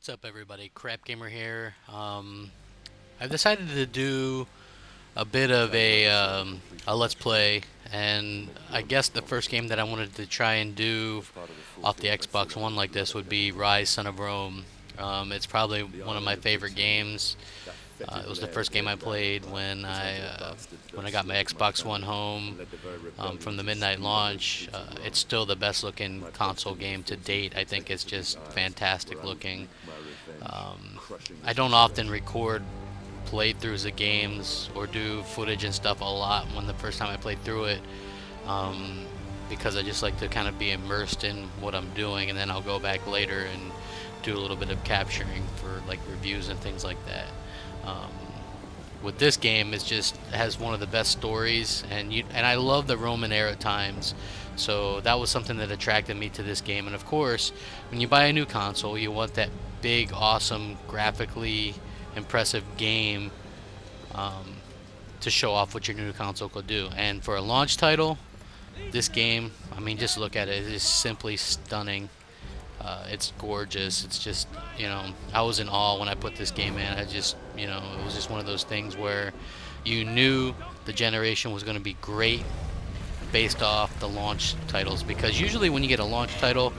What's up, everybody? Crap Gamer here. I've decided to do a bit of a let's play, and I guess the first game that I wanted to try and do off the Xbox One like this would be Ryse, Son of Rome. It's probably one of my favorite games. It was the first game I played when I got my Xbox One home from the midnight launch. It's still the best looking console game to date. I think it's just fantastic looking. I don't often record playthroughs of games or do footage and stuff a lot when the first time I played through it, because I just like to kind of be immersed in what I'm doing, and then I'll go back later and do a little bit of capturing for like reviews and things like that. With this game, it just has one of the best stories, and I love the Roman era times, so that was something that attracted me to this game. And of course, when you buy a new console, you want that big, awesome, graphically impressive game to show off what your new console could do. And for a launch title, this game, I mean, just look at it. It is simply stunning. It's gorgeous. It's just, I was in awe when I put this game in. I just, it was just one of those things where you knew the generation was going to be great based off the launch titles, because usually when you get a launch title,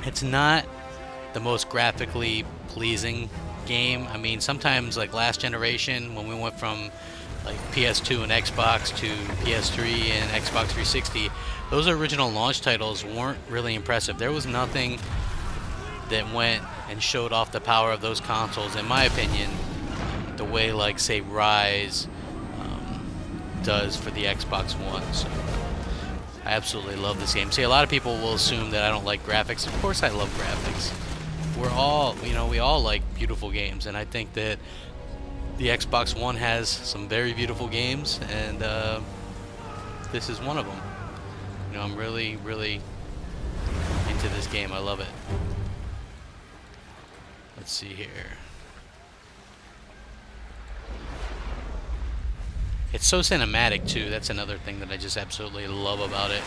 it's not the most graphically pleasing game. I mean, sometimes like last generation, when we went from like PS2 and Xbox to PS3 and Xbox 360, those original launch titles weren't really impressive. There was nothing that went and showed off the power of those consoles, in my opinion, the way like say Ryse does for the Xbox One. So I absolutely love this game. See, a lot of people will assume that I don't like graphics. Of course I love graphics. We're all, we all like beautiful games, and I think that the Xbox One has some very beautiful games, and this is one of them. I'm really, really into this game. I love it. Let's see here. It's so cinematic too. That's another thing that I just absolutely love about it.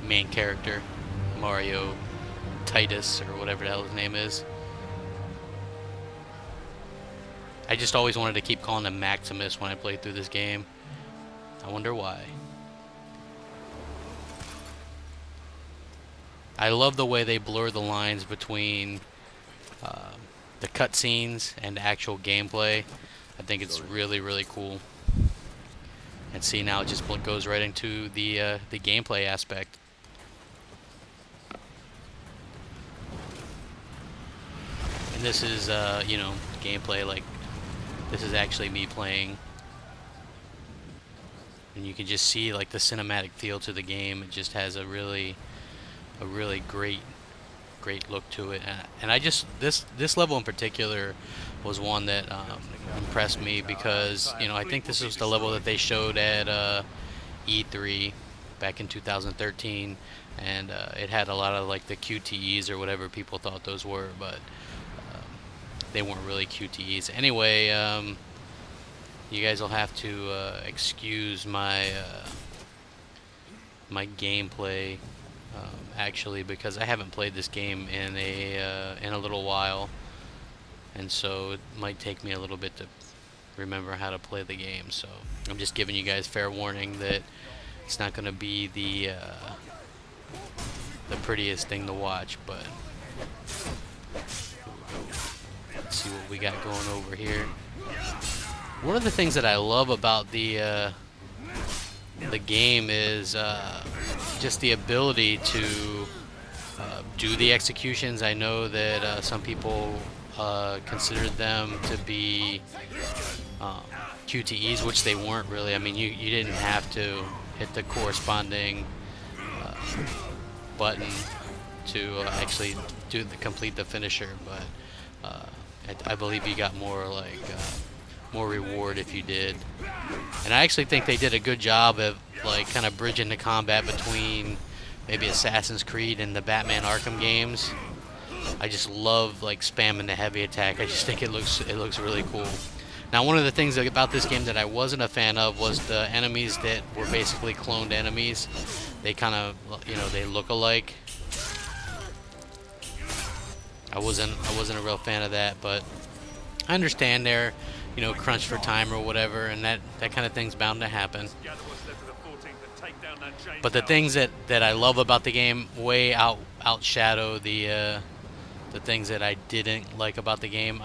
Main character, Mario Titus, or whatever the hell his name is. I just always wanted to keep calling him Maximus when I played through this game. I wonder why. I love the way they blur the lines between the cutscenes and actual gameplay. I think it's really, really cool. And see, now it just goes right into the gameplay aspect. And this is, gameplay, like, this is actually me playing. And you can just see, like, the cinematic feel to the game. It just has a really great look to it. And I just, this level in particular was one that impressed me, because, I think this was the level that they showed at E3 back in 2013. And it had a lot of, like, the QTEs or whatever people thought those were, but they weren't really QTEs. Anyway, you guys will have to excuse my my gameplay, actually, because I haven't played this game in a little while, and so it might take me a little bit to remember how to play the game. So I'm just giving you guys fair warning that it's not going to be the prettiest thing to watch, but let's see what we got going over here. One of the things that I love about the game is just the ability to do the executions. I know that some people considered them to be QTEs, which they weren't really. I mean, you didn't have to hit the corresponding button to actually complete the finisher, but I believe you got more like more reward if you did. And I actually think they did a good job of like kind of bridging the combat between maybe Assassin's Creed and the Batman Arkham games. I just love like spamming the heavy attack. I just think it looks really cool. Now, one of the things about this game that I wasn't a fan of was the enemies that were basically cloned enemies. They kind of, you know, they look alike. I wasn't a real fan of that, but I understand they're, you know, crunched for time or whatever, and that kind of thing's bound to happen. But the things that I love about the game way outshadow the things that I didn't like about the game.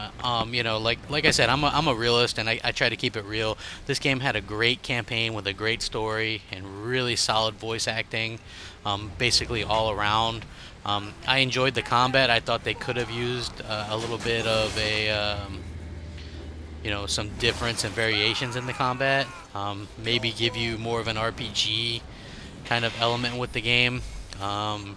You know, like I said, I'm a realist, and I try to keep it real. This game had a great campaign with a great story and really solid voice acting, basically all around. I enjoyed the combat. I thought they could have used a little bit of a you know, some difference and variations in the combat. Maybe give you more of an RPG kind of element with the game. And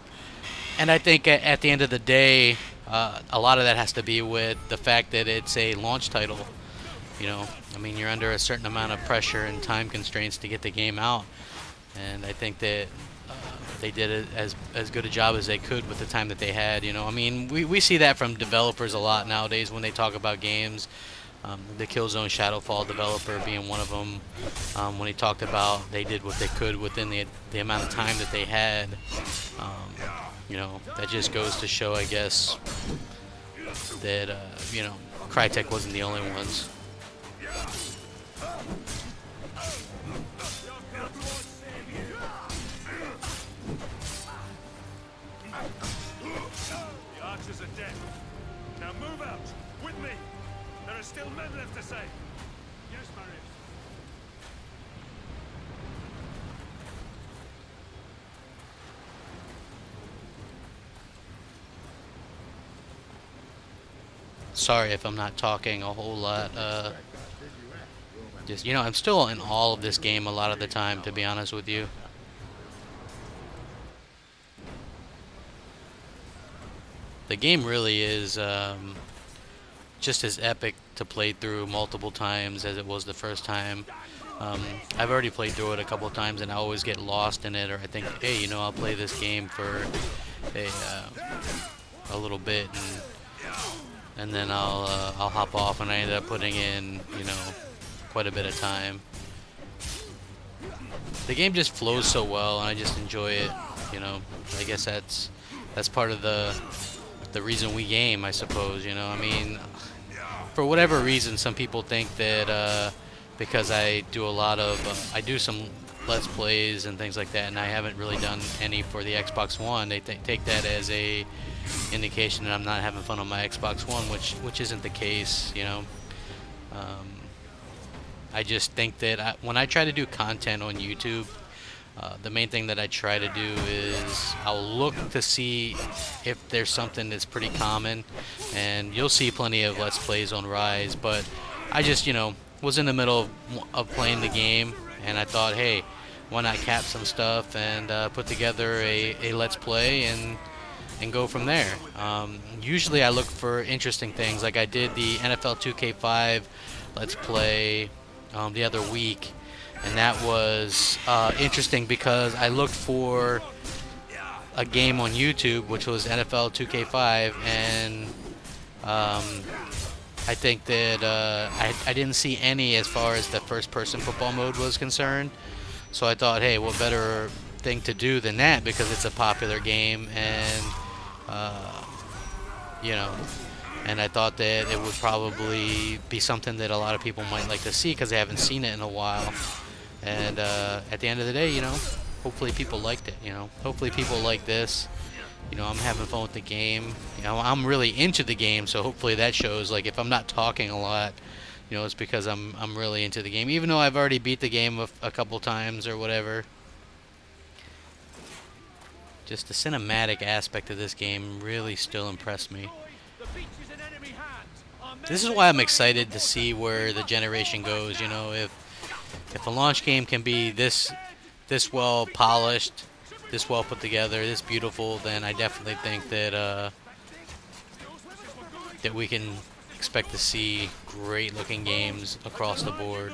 I think at the end of the day, a lot of that has to be with the fact that it's a launch title. You know, I mean, you're under a certain amount of pressure and time constraints to get the game out, and I think that they did it as good a job as they could with the time that they had. You know, I mean, we see that from developers a lot nowadays when they talk about games. The Killzone Shadowfall developer being one of them, when he talked about they did what they could within the amount of time that they had. You know, that just goes to show, I guess, that, you know, Crytek wasn't the only ones. The archers are dead. Now move out, with me. There are still men left to save. Yes, Marius. Sorry if I'm not talking a whole lot. Just, you know, I'm still in awe of this game a lot of the time, to be honest with you. The game really is just as epic to play through multiple times as it was the first time. I've already played through it a couple times, and I always get lost in it, or I think, hey, you know, I'll play this game for a little bit, and then I'll hop off, and I ended up putting in, you know, quite a bit of time. The game just flows so well, and I just enjoy it. You know, I guess that's part of the reason we game, I suppose. You know, I mean, for whatever reason, some people think that because I do a lot of I do some Let's Plays and things like that, and I haven't really done any for the Xbox One, they take that as a indication that I'm not having fun on my Xbox One, which isn't the case. You know, I just think that when I try to do content on YouTube, the main thing that I try to do is I'll look to see if there's something that's pretty common, and you'll see plenty of Let's Plays on Ryse, but I just, you know, was in the middle of playing the game, and I thought, hey, why not cap some stuff and put together a Let's Play and go from there. Usually I look for interesting things, like I did the NFL 2K5 Let's Play the other week, and that was interesting because I looked for a game on YouTube, which was NFL 2K5, and I think that I didn't see any as far as the first-person football mode was concerned. So I thought, hey, what better thing to do than that, because it's a popular game, and you know, and I thought that it would probably be something that a lot of people might like to see because they haven't seen it in a while. And at the end of the day, you know, hopefully people liked it. You know, hopefully people like this. You know, I'm having fun with the game. You know, I'm really into the game, so hopefully that shows. Like, if I'm not talking a lot, you know, it's because I'm really into the game, even though I've already beat the game a couple times or whatever. Just the cinematic aspect of this game really still impressed me. This is why I'm excited to see where the generation goes. You know, if a launch game can be this well polished, this well put together, this beautiful, then I definitely think that that we can expect to see great looking games across the board.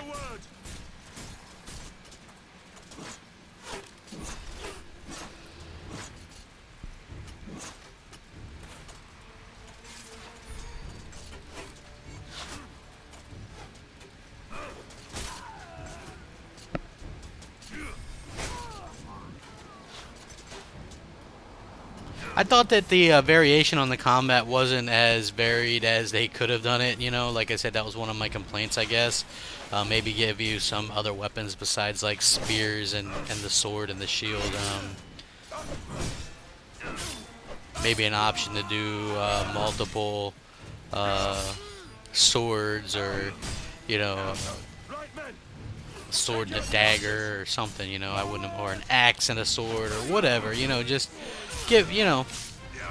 I thought that the variation on the combat wasn't as varied as they could have done it. You know, like I said, that was one of my complaints, I guess. Maybe give you some other weapons besides like spears and the sword and the shield. Maybe an option to do multiple swords, or you know, Right, men. a sword and a dagger or something. You know, I wouldn't, or an axe and a sword or whatever. You know, just give. You know,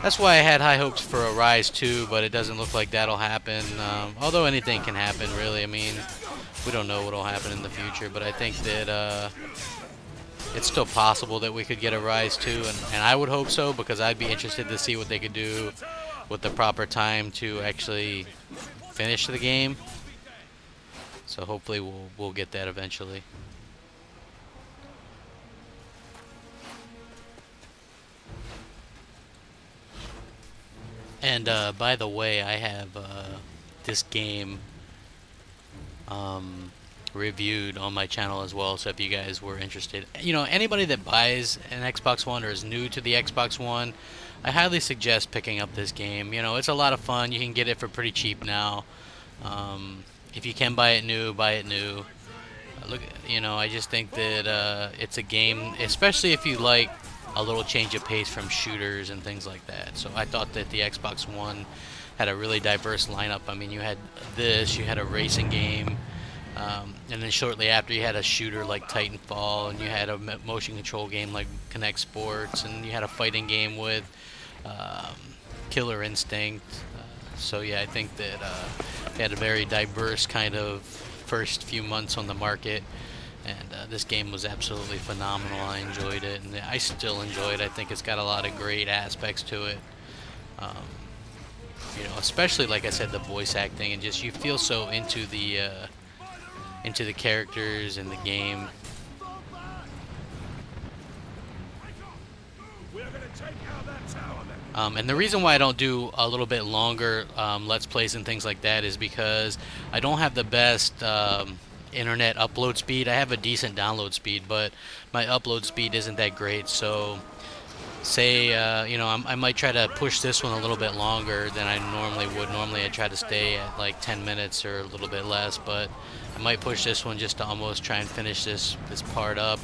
that's why I had high hopes for a Ryse 2, but it doesn't look like that'll happen. Although anything can happen, really. I mean, we don't know what'll happen in the future, but I think that it's still possible that we could get a Ryse 2, and I would hope so, because I'd be interested to see what they could do with the proper time to actually finish the game. So hopefully we'll get that eventually. And by the way, I have this game reviewed on my channel as well, so if you guys were interested, you know, anybody that buys an Xbox One or is new to the Xbox One, I highly suggest picking up this game. You know, it's a lot of fun. You can get it for pretty cheap now. If you can buy it new, buy it new. Look, you know, I just think that it's a game, especially if you like a little change of pace from shooters and things like that. So I thought that the Xbox One had a really diverse lineup. I mean, you had this, you had a racing game, and then shortly after you had a shooter like Titanfall, and you had a motion control game like Connect Sports, and you had a fighting game with Killer Instinct. So yeah, I think that they had a very diverse kind of first few months on the market, and this game was absolutely phenomenal. I enjoyed it, and I still enjoy it. I think it's got a lot of great aspects to it. You know, especially like I said, the voice acting, and just you feel so into the characters and the game. We're gonna take out that tower, then. And the reason why I don't do a little bit longer Let's Plays and things like that is because I don't have the best internet upload speed. I have a decent download speed, but my upload speed isn't that great. So say you know, I might try to push this one a little bit longer than I normally would. Normally I try to stay at like 10 minutes or a little bit less, but I might push this one just to almost try and finish this part up.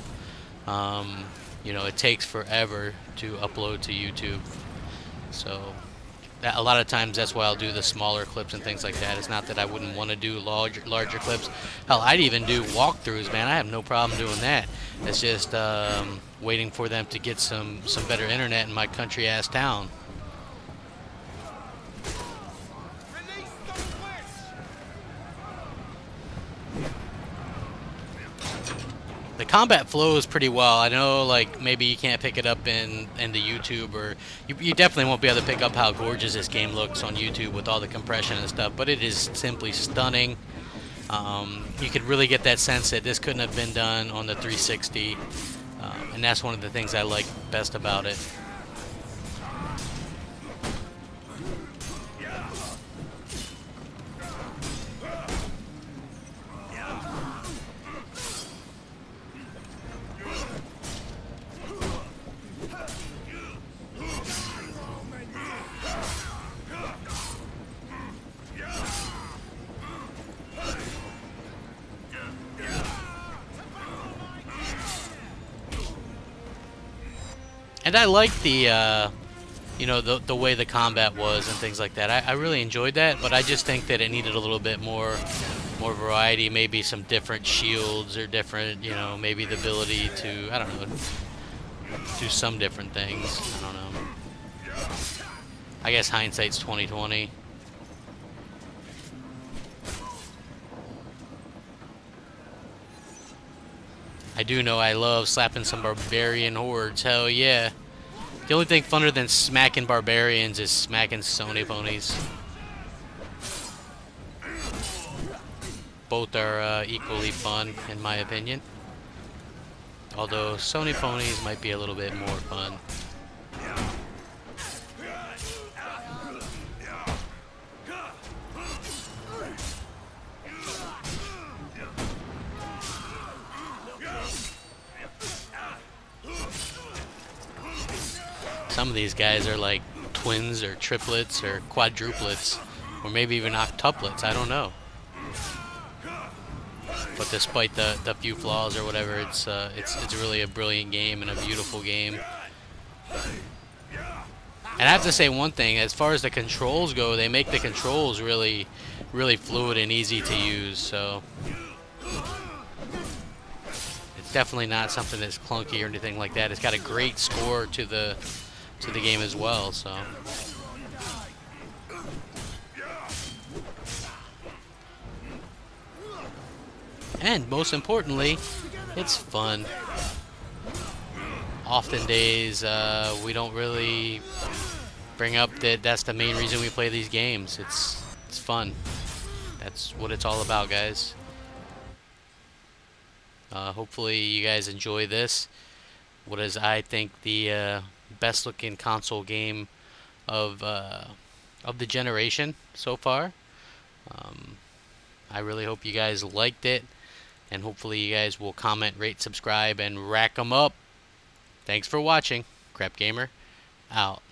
You know, it takes forever to upload to YouTube, so a lot of times that's why I'll do the smaller clips and things like that. It's not that I wouldn't want to do larger clips. Hell, I'd even do walkthroughs, man. I have no problem doing that. It's just waiting for them to get some better internet in my country ass town. The combat flows pretty well. I know, like, maybe you can't pick it up in the YouTube, or you definitely won't be able to pick up how gorgeous this game looks on YouTube with all the compression and stuff, but it is simply stunning. You could really get that sense that this couldn't have been done on the 360, and that's one of the things I like best about it. And I like the, you know, the way the combat was and things like that. I really enjoyed that, but I just think that it needed a little bit more variety. Maybe some different shields or different, you know, maybe the ability to, I don't know, do some different things. I don't know. I guess hindsight's 20/20. I do know I love slapping some barbarian hordes. Hell yeah. The only thing funner than smacking barbarians is smacking Sony ponies. Both are equally fun, in my opinion. Although Sony ponies might be a little bit more fun. Some of these guys are like twins or triplets or quadruplets, or maybe even octuplets. I don't know. But despite the few flaws or whatever, it's really a brilliant game and a beautiful game. And I have to say one thing, as far as the controls go, they make the controls really fluid and easy to use, so it's definitely not something that's clunky or anything like that. It's got a great score to the game as well, so. And most importantly, it's fun. Often days we don't really bring up that that's the main reason we play these games. It's fun. That's what it's all about, guys. Hopefully you guys enjoy this. What is, I think, the best looking console game of the generation so far. I really hope you guys liked it, and hopefully you guys will comment, rate, subscribe, and rack 'em up. Thanks for watching. Crap Gamer out.